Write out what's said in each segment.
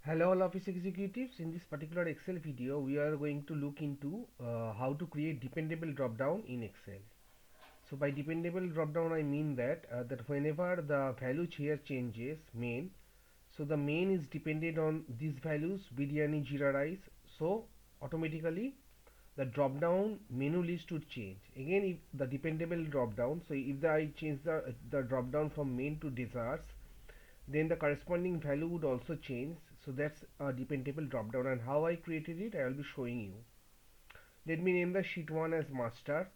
Hello all office executives. In this particular Excel video we are going to look into how to create dependable dropdown in Excel. So by dependable dropdown I mean that whenever the value here changes main, so the main is dependent on these values biryani jeera rice, so automatically the dropdown menu list would change. Again, if the dependable dropdown, so if I change the dropdown from main to desserts, then the corresponding value would also change. So that's a dependable drop down, and how I created it I will be showing you. Let me name the sheet 1 as master,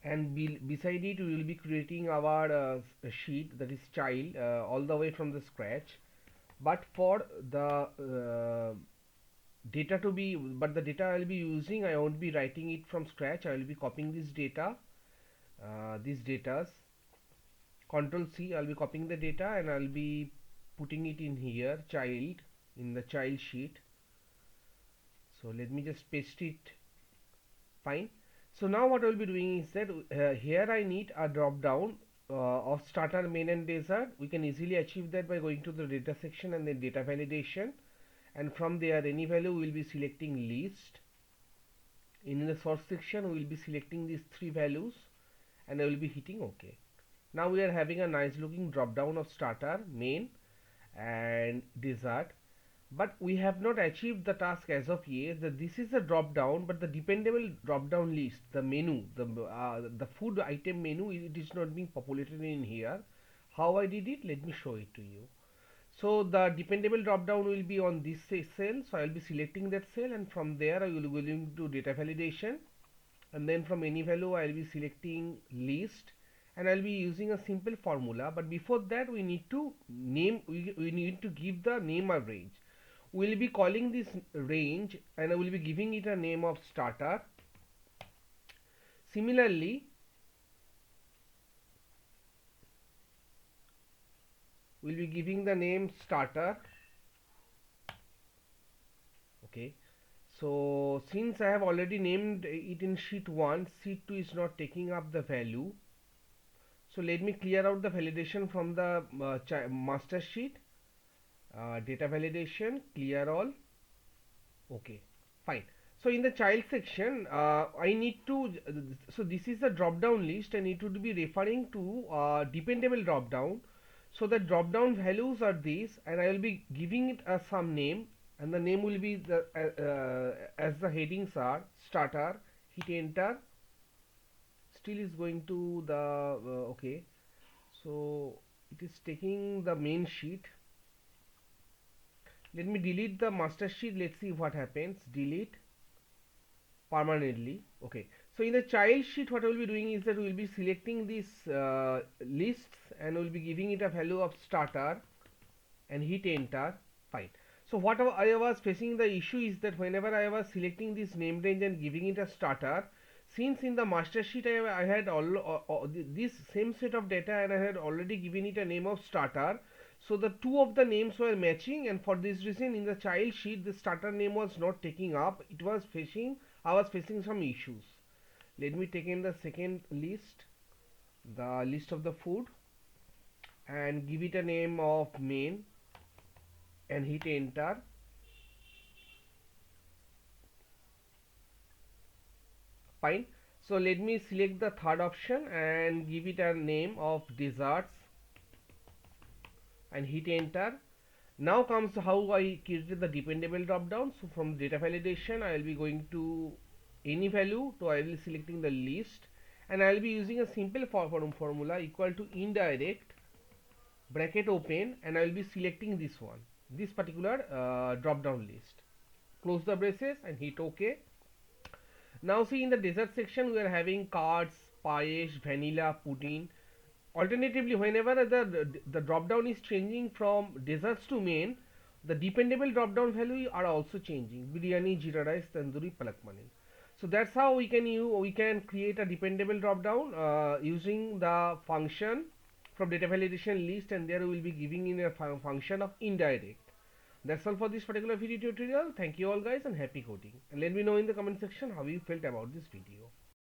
and beside it we will be creating our sheet, that is child, all the way from the scratch. But for the data to be, but the data I will be using, I won't be writing it from scratch. I will be copying this data, these datas. Control C, I'll be copying the data and I'll be putting it in here, child, in the child sheet. So let me just paste it. Fine. So now what I will be doing is that here I need a drop down of starter, main and dessert. We can easily achieve that by going to the data section and then data validation, and from there any value we will be selecting list. In the source section we will be selecting these three values and I will be hitting OK. Now we are having a nice looking drop down of starter, main and dessert, but we have not achieved the task as of yet. That this is a drop down, but the dependable drop down list, the menu, the food item menu, it is not being populated in here. How I did it, let me show it to you. So the dependable drop down will be on this cell, so I will be selecting that cell, and from there I will be going to data validation, and then from any value I will be selecting list, and I'll be using a simple formula. But before that we need to name, we need to give the name of range. We will be calling this range and I will be giving it a name of starter. Similarly, we'll be giving the name starter. Okay, so since I have already named it in sheet 1, sheet 2 is not taking up the value. So let me clear out the validation from the master sheet. Data validation, clear all. Okay, fine. So in the child section I need to, so this is a drop down list. I need to be referring to dependable drop down. So the drop down values are these, and I will be giving it a some name, and the name will be the as the headings are starter. Hit enter. Still is going to the okay, so it is taking the main sheet. Let me delete the master sheet. Let's see what happens. Delete permanently. Okay, so in the child sheet what I will be doing is that we will be selecting these lists and we will be giving it a value of starter and hit enter. Fine. So what I was facing the issue is that whenever I was selecting this name range and giving it a starter, since in the master sheet I had all this same set of data and I had already given it a name of starter, so the two of the names were matching, and for this reason in the child sheet the starter name was not taking up. It was facing, I was facing some issues. Let me take in the second list, the list of the food, and give it a name of main and hit enter. Fine. So let me select the third option and give it a name of desserts and hit enter. Now comes how I created the dependable drop down. So from data validation I will be going to any value, so I will be selecting the list, and I will be using a simple formula equal to indirect bracket open, and I will be selecting this one, this particular drop down list. Close the braces and hit OK. Now see, in the dessert section we are having cards, payesh, vanilla, pudding. Alternatively, whenever the drop down is changing from desserts to main, the dependable drop down value are also changing: biryani, jeera rice, tandoori, palak paneer. So that's how we can create a dependable drop down using the function from data validation list, and there we will be giving in a function of indirect. That's all for this particular video tutorial. Thank you all guys and happy coding, and let me know in the comment section how you felt about this video.